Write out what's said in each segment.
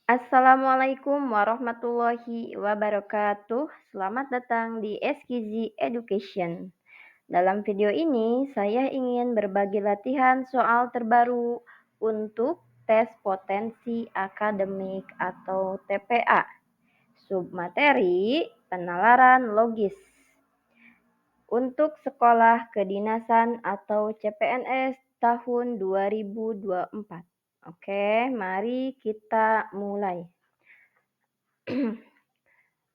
Assalamualaikum warahmatullahi wabarakatuh. Selamat datang di SKZ Education. Dalam video ini, saya ingin berbagi latihan soal terbaru untuk tes potensi akademik atau TPA. Submateri penalaran logis untuk sekolah kedinasan atau CPNS tahun 2024. Oke, mari kita mulai.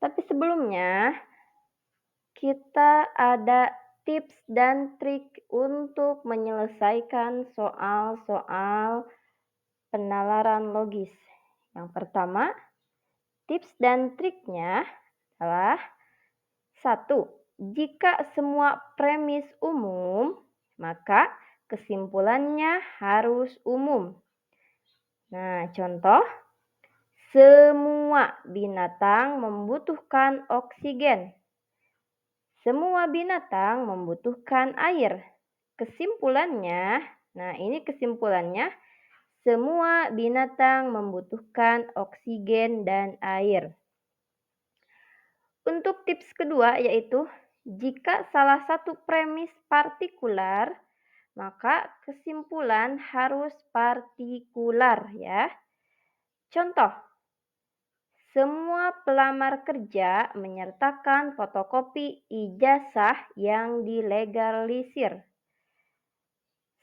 Tapi sebelumnya, kita ada tips dan trik untuk menyelesaikan soal-soal penalaran logis. Yang pertama, tips dan triknya adalah 1. Jika semua premis umum, maka kesimpulannya harus umum. Nah, contoh, semua binatang membutuhkan oksigen. Semua binatang membutuhkan air. Kesimpulannya, semua binatang membutuhkan oksigen dan air. Untuk tips kedua yaitu, jika salah satu premis partikular, maka kesimpulan harus partikular ya. Contoh, semua pelamar kerja menyertakan fotokopi ijazah yang dilegalisir.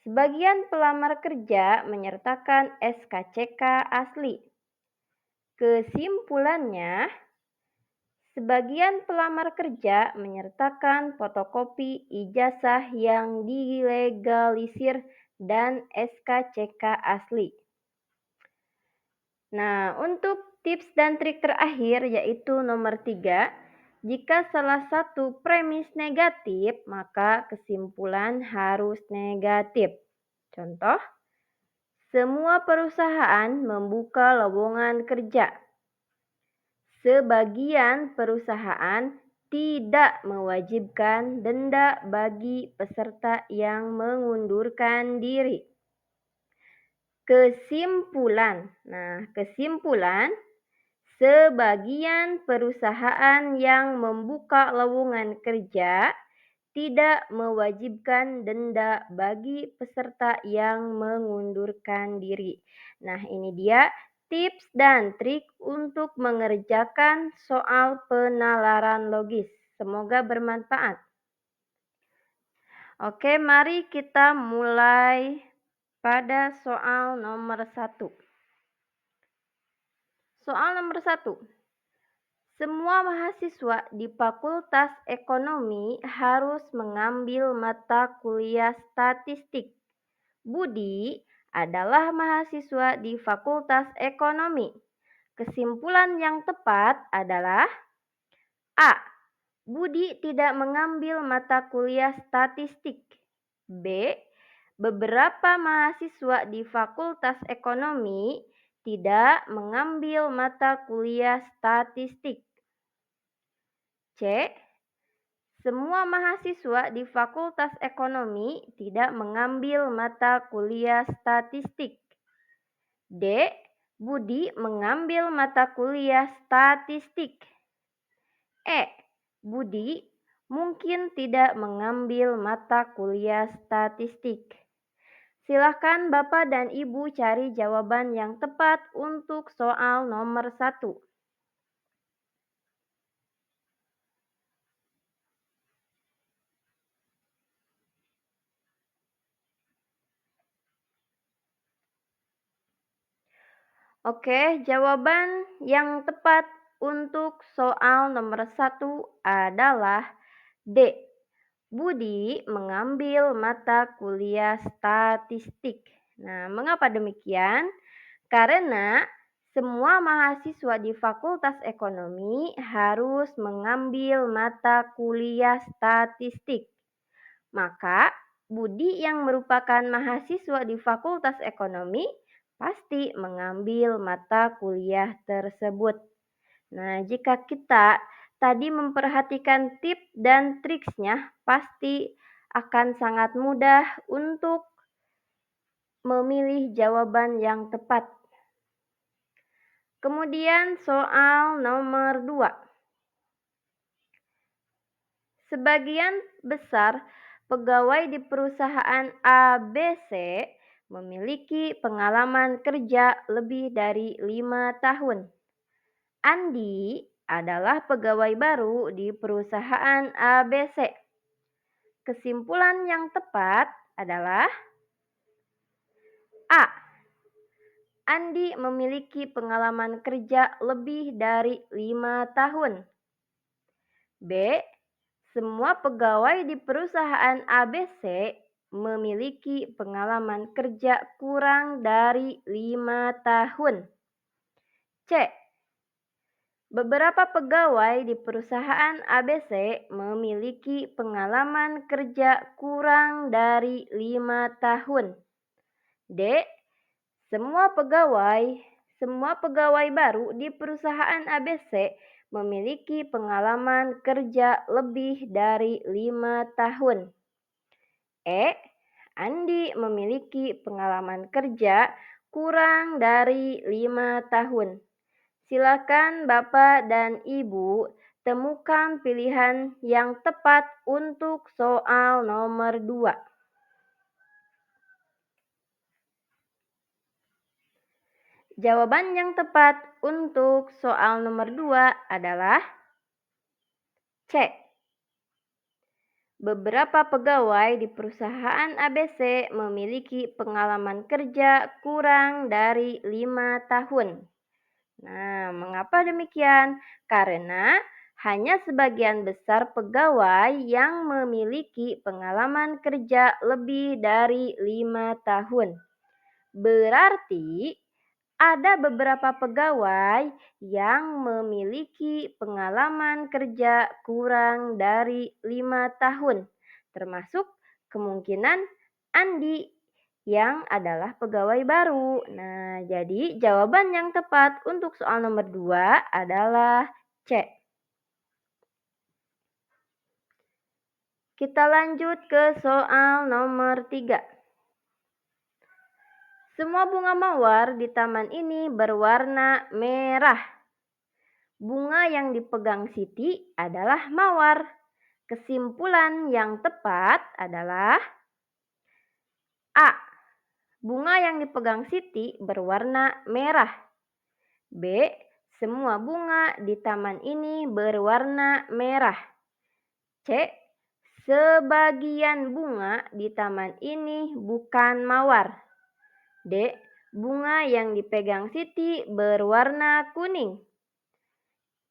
Sebagian pelamar kerja menyertakan SKCK asli. Kesimpulannya, sebagian pelamar kerja menyertakan fotokopi ijazah yang dilegalisir dan SKCK asli. Nah, untuk tips dan trik terakhir yaitu nomor 3, jika salah satu premis negatif, maka kesimpulan harus negatif. Contoh, semua perusahaan membuka lowongan kerja. Sebagian perusahaan tidak mewajibkan denda bagi peserta yang mengundurkan diri. Kesimpulan. Kesimpulan, sebagian perusahaan yang membuka lowongan kerja tidak mewajibkan denda bagi peserta yang mengundurkan diri. Nah, ini dia tips dan trik untuk mengerjakan soal penalaran logis. Semoga bermanfaat. Oke, mari kita mulai pada soal nomor 1. Soal nomor 1. Semua mahasiswa di Fakultas Ekonomi harus mengambil mata kuliah statistik. Budi adalah mahasiswa di Fakultas Ekonomi. Kesimpulan yang tepat adalah A. Budi tidak mengambil mata kuliah statistik. B. Beberapa mahasiswa di Fakultas Ekonomi tidak mengambil mata kuliah statistik. C. Semua mahasiswa di Fakultas Ekonomi tidak mengambil mata kuliah statistik. D. Budi mengambil mata kuliah statistik. E. Budi mungkin tidak mengambil mata kuliah statistik. Silakan Bapak dan Ibu cari jawaban yang tepat untuk soal nomor 1. Oke, jawaban yang tepat untuk soal nomor 1 adalah D. Budi mengambil mata kuliah statistik. Nah, mengapa demikian? Karena semua mahasiswa di Fakultas Ekonomi harus mengambil mata kuliah statistik. Maka, Budi yang merupakan mahasiswa di Fakultas Ekonomi pasti mengambil mata kuliah tersebut. Nah, jika kita tadi memperhatikan tips dan triksnya, pasti akan sangat mudah untuk memilih jawaban yang tepat. Kemudian soal nomor 2. Sebagian besar pegawai di perusahaan ABC memiliki pengalaman kerja lebih dari 5 tahun. Andi adalah pegawai baru di perusahaan ABC. Kesimpulan yang tepat adalah A. Andi memiliki pengalaman kerja lebih dari 5 tahun. B. Semua pegawai di perusahaan ABC memiliki pengalaman kerja kurang dari 5 tahun. C. Beberapa pegawai di perusahaan ABC memiliki pengalaman kerja kurang dari 5 tahun. D. Semua pegawai baru di perusahaan ABC memiliki pengalaman kerja lebih dari 5 tahun. E. Andi memiliki pengalaman kerja kurang dari 5 tahun. Silakan Bapak dan Ibu temukan pilihan yang tepat untuk soal nomor 2. Jawaban yang tepat untuk soal nomor 2 adalah C. Beberapa pegawai di perusahaan ABC memiliki pengalaman kerja kurang dari 5 tahun. Nah, mengapa demikian? Karena hanya sebagian besar pegawai yang memiliki pengalaman kerja lebih dari 5 tahun. Berarti ada beberapa pegawai yang memiliki pengalaman kerja kurang dari 5 tahun, termasuk kemungkinan Andi yang adalah pegawai baru. Nah, jadi jawaban yang tepat untuk soal nomor 2 adalah C. Kita lanjut ke soal nomor 3. Semua bunga mawar di taman ini berwarna merah. Bunga yang dipegang Siti adalah mawar. Kesimpulan yang tepat adalah A. Bunga yang dipegang Siti berwarna merah. B. Semua bunga di taman ini berwarna merah. C. Sebagian bunga di taman ini bukan mawar. D. Bunga yang dipegang Siti berwarna kuning.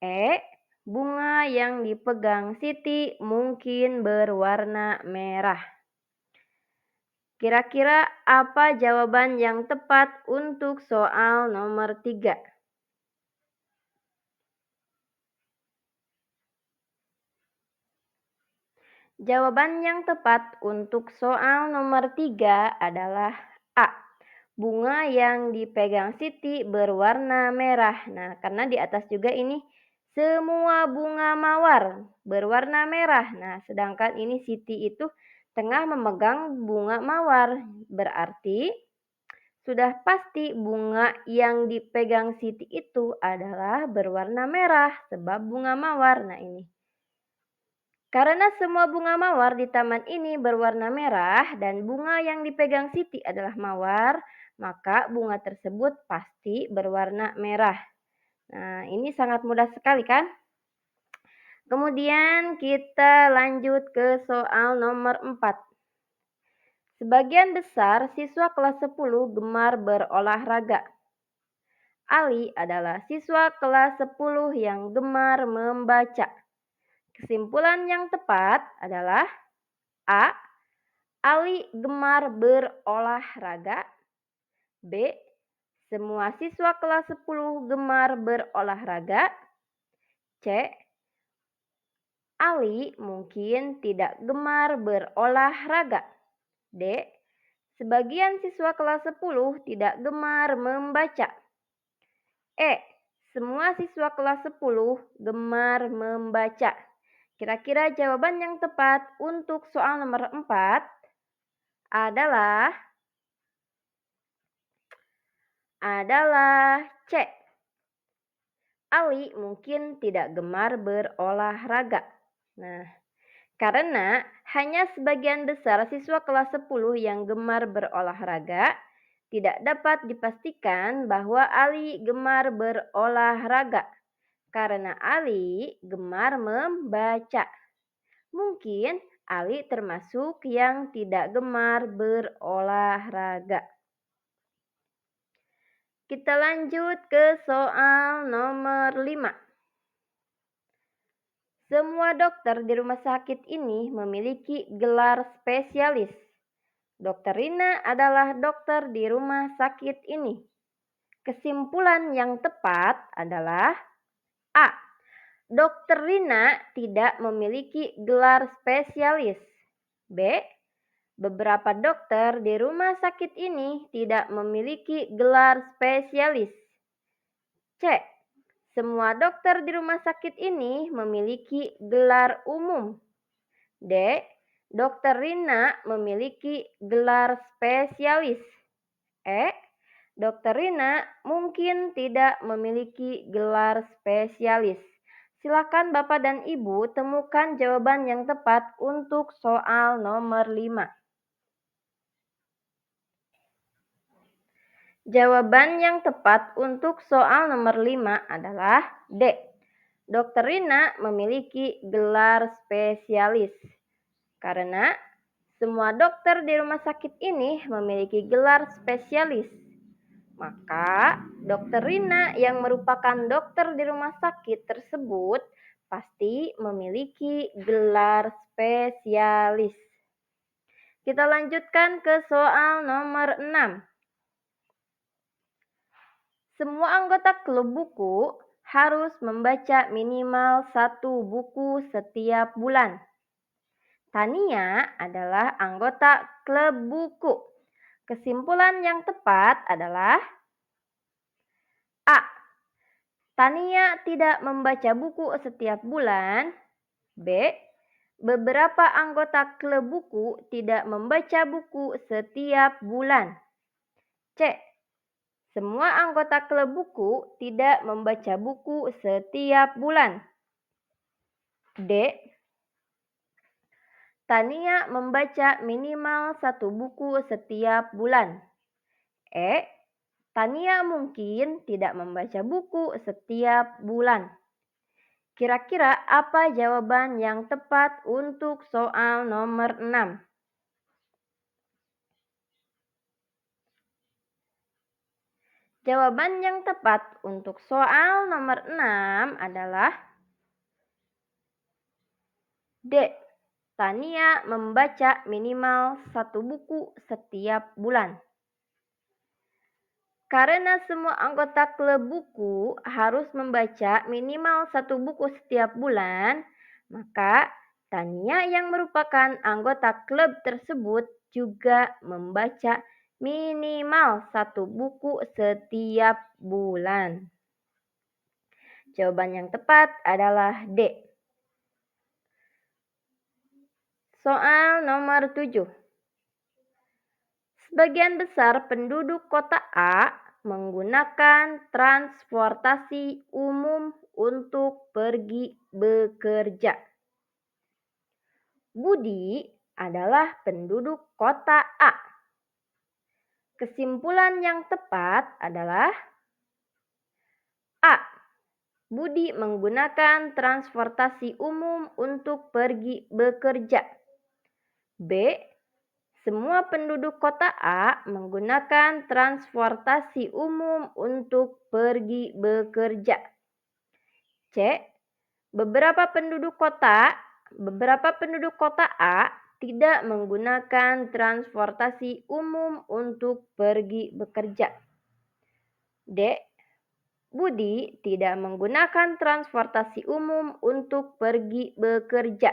E. Bunga yang dipegang Siti mungkin berwarna merah. Kira-kira apa jawaban yang tepat untuk soal nomor 3? Jawaban yang tepat untuk soal nomor 3 adalah A. Bunga yang dipegang Siti berwarna merah. Nah, karena di atas juga ini semua bunga mawar berwarna merah. Nah, sedangkan ini Siti itu tengah memegang bunga mawar. Berarti sudah pasti bunga yang dipegang Siti itu adalah berwarna merah sebab bunga mawar. Nah, ini. Karena semua bunga mawar di taman ini berwarna merah dan bunga yang dipegang Siti adalah mawar, maka bunga tersebut pasti berwarna merah. Nah, ini sangat mudah sekali kan? Kemudian kita lanjut ke soal nomor 4. Sebagian besar siswa kelas 10 gemar berolahraga. Ali adalah siswa kelas 10 yang gemar membaca. Kesimpulan yang tepat adalah A. Ali gemar berolahraga. B. Semua siswa kelas 10 gemar berolahraga. C. Ali mungkin tidak gemar berolahraga. D. Sebagian siswa kelas 10 tidak gemar membaca. E. Semua siswa kelas 10 gemar membaca. Kira-kira jawaban yang tepat untuk soal nomor 4 adalah C. Ali mungkin tidak gemar berolahraga. Nah, karena hanya sebagian besar siswa kelas 10 yang gemar berolahraga, tidak dapat dipastikan bahwa Ali gemar berolahraga karena Ali gemar membaca. Mungkin Ali termasuk yang tidak gemar berolahraga. Kita lanjut ke soal nomor 5. Semua dokter di rumah sakit ini memiliki gelar spesialis. Dokter Rina adalah dokter di rumah sakit ini. Kesimpulan yang tepat adalah A. Dokter Rina tidak memiliki gelar spesialis. B. Beberapa dokter di rumah sakit ini tidak memiliki gelar spesialis. C. Semua dokter di rumah sakit ini memiliki gelar umum. D. Dokter Rina memiliki gelar spesialis. E. Dokter Rina mungkin tidak memiliki gelar spesialis. Silakan Bapak dan Ibu temukan jawaban yang tepat untuk soal nomor 5. Jawaban yang tepat untuk soal nomor 5 adalah D. Dokter Rina memiliki gelar spesialis. Karena semua dokter di rumah sakit ini memiliki gelar spesialis. Maka dokter Rina yang merupakan dokter di rumah sakit tersebut pasti memiliki gelar spesialis. Kita lanjutkan ke soal nomor 6. Semua anggota klub buku harus membaca minimal 1 buku setiap bulan. Tania adalah anggota klub buku. Kesimpulan yang tepat adalah A. Tania tidak membaca buku setiap bulan. B. Beberapa anggota klub buku tidak membaca buku setiap bulan. C. Semua anggota klub buku tidak membaca buku setiap bulan. D. Tania membaca minimal 1 buku setiap bulan. E. Tania mungkin tidak membaca buku setiap bulan. Kira-kira apa jawaban yang tepat untuk soal nomor 6? Jawaban yang tepat untuk soal nomor 6 adalah D. Tania membaca minimal 1 buku setiap bulan. Karena semua anggota klub buku harus membaca minimal 1 buku setiap bulan, maka Tania yang merupakan anggota klub tersebut juga membaca minimal 1 buku setiap bulan. Jawaban yang tepat adalah D. Soal nomor 7. Sebagian besar penduduk kota A menggunakan transportasi umum untuk pergi bekerja. Budi adalah penduduk kota A. Kesimpulan yang tepat adalah A. Budi menggunakan transportasi umum untuk pergi bekerja. B. Semua penduduk kota A menggunakan transportasi umum untuk pergi bekerja. C. Beberapa penduduk kota A tidak menggunakan transportasi umum untuk pergi bekerja. D. Budi tidak menggunakan transportasi umum untuk pergi bekerja.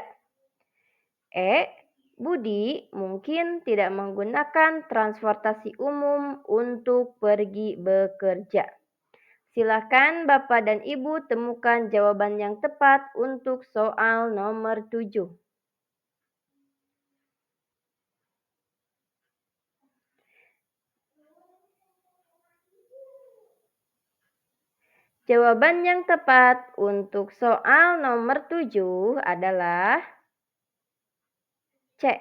E. Budi mungkin tidak menggunakan transportasi umum untuk pergi bekerja. Silakan Bapak dan Ibu temukan jawaban yang tepat untuk soal nomor 7. Jawaban yang tepat untuk soal nomor 7 adalah C.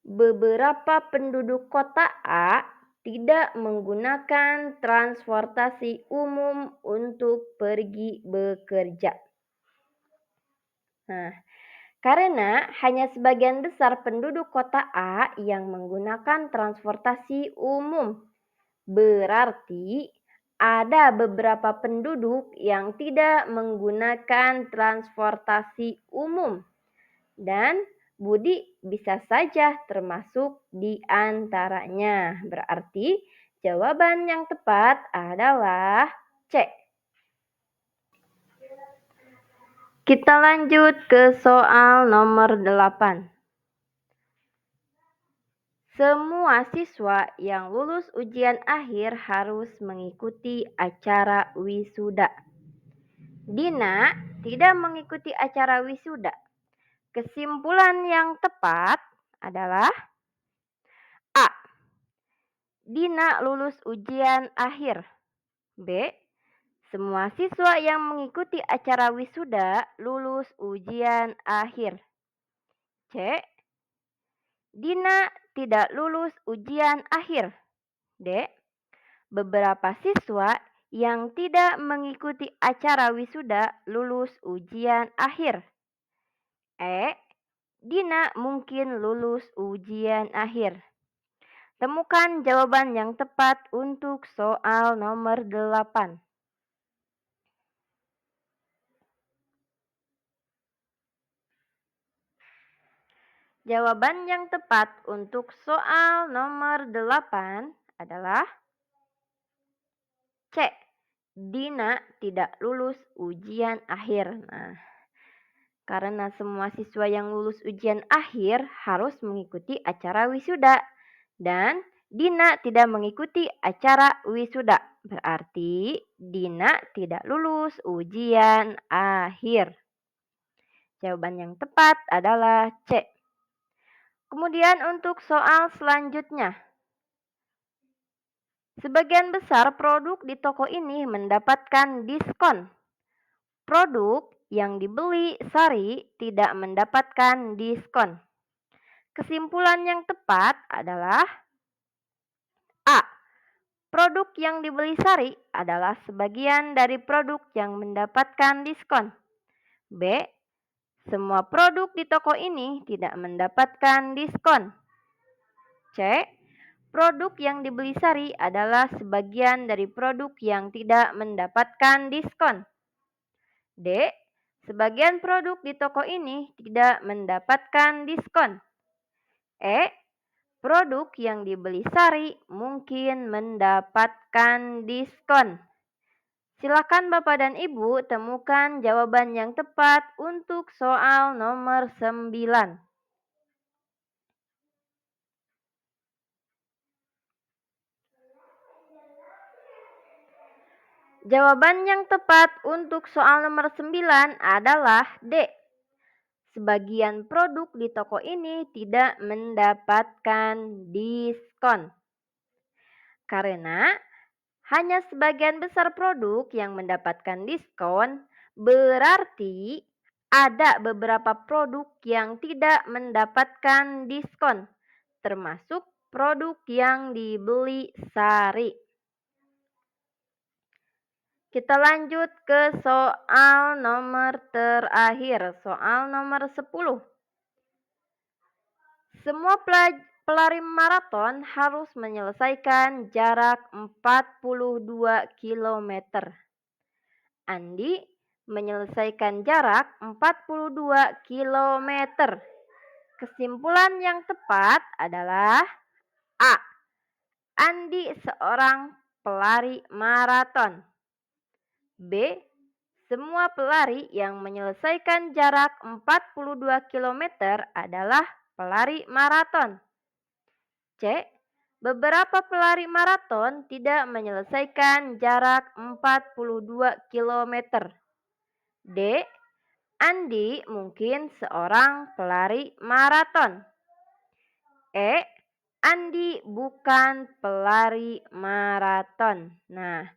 Beberapa penduduk kota A tidak menggunakan transportasi umum untuk pergi bekerja. Nah, karena hanya sebagian besar penduduk kota A yang menggunakan transportasi umum, berarti ada beberapa penduduk yang tidak menggunakan transportasi umum. Dan Budi bisa saja termasuk di antaranya. Berarti jawaban yang tepat adalah C. Kita lanjut ke soal nomor 8. Semua siswa yang lulus ujian akhir harus mengikuti acara wisuda. Dina tidak mengikuti acara wisuda. Kesimpulan yang tepat adalah A. Dina lulus ujian akhir. B. Semua siswa yang mengikuti acara wisuda lulus ujian akhir. C. Dina tidak lulus ujian akhir. D. Beberapa siswa yang tidak mengikuti acara wisuda lulus ujian akhir. E. Dina mungkin lulus ujian akhir. Temukan jawaban yang tepat untuk soal nomor 8. Jawaban yang tepat untuk soal nomor 8 adalah C. Dina tidak lulus ujian akhir. Nah, karena semua siswa yang lulus ujian akhir harus mengikuti acara wisuda dan Dina tidak mengikuti acara wisuda. Berarti Dina tidak lulus ujian akhir. Jawaban yang tepat adalah C. Kemudian untuk soal selanjutnya. Sebagian besar produk di toko ini mendapatkan diskon. Produk yang dibeli Sari tidak mendapatkan diskon. Kesimpulan yang tepat adalah A. Produk yang dibeli Sari adalah sebagian dari produk yang mendapatkan diskon. B. Semua produk di toko ini tidak mendapatkan diskon. C. Produk yang dibeli Sari adalah sebagian dari produk yang tidak mendapatkan diskon. D. Sebagian produk di toko ini tidak mendapatkan diskon. E. Produk yang dibeli Sari mungkin mendapatkan diskon. Silakan Bapak dan Ibu temukan jawaban yang tepat untuk soal nomor 9. Jawaban yang tepat untuk soal nomor 9 adalah D. Sebagian produk di toko ini tidak mendapatkan diskon. Karena hanya sebagian besar produk yang mendapatkan diskon, berarti ada beberapa produk yang tidak mendapatkan diskon, termasuk produk yang dibeli Sari. Kita lanjut ke soal nomor terakhir, soal nomor 10. Semua pelari maraton harus menyelesaikan jarak 42 km. Andi menyelesaikan jarak 42 km. Kesimpulan yang tepat adalah A. Andi seorang pelari maraton. B. Semua pelari yang menyelesaikan jarak 42 km adalah pelari maraton. C. Beberapa pelari maraton tidak menyelesaikan jarak 42 km. D. Andi mungkin seorang pelari maraton. E. Andi bukan pelari maraton. Nah,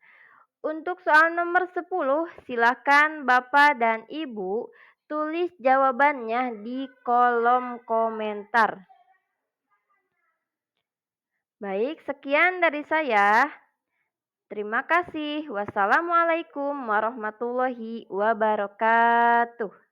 Untuk soal nomor 10, silakan Bapak dan Ibu tulis jawabannya di kolom komentar. Baik, sekian dari saya. Terima kasih. Wassalamualaikum warahmatullahi wabarakatuh.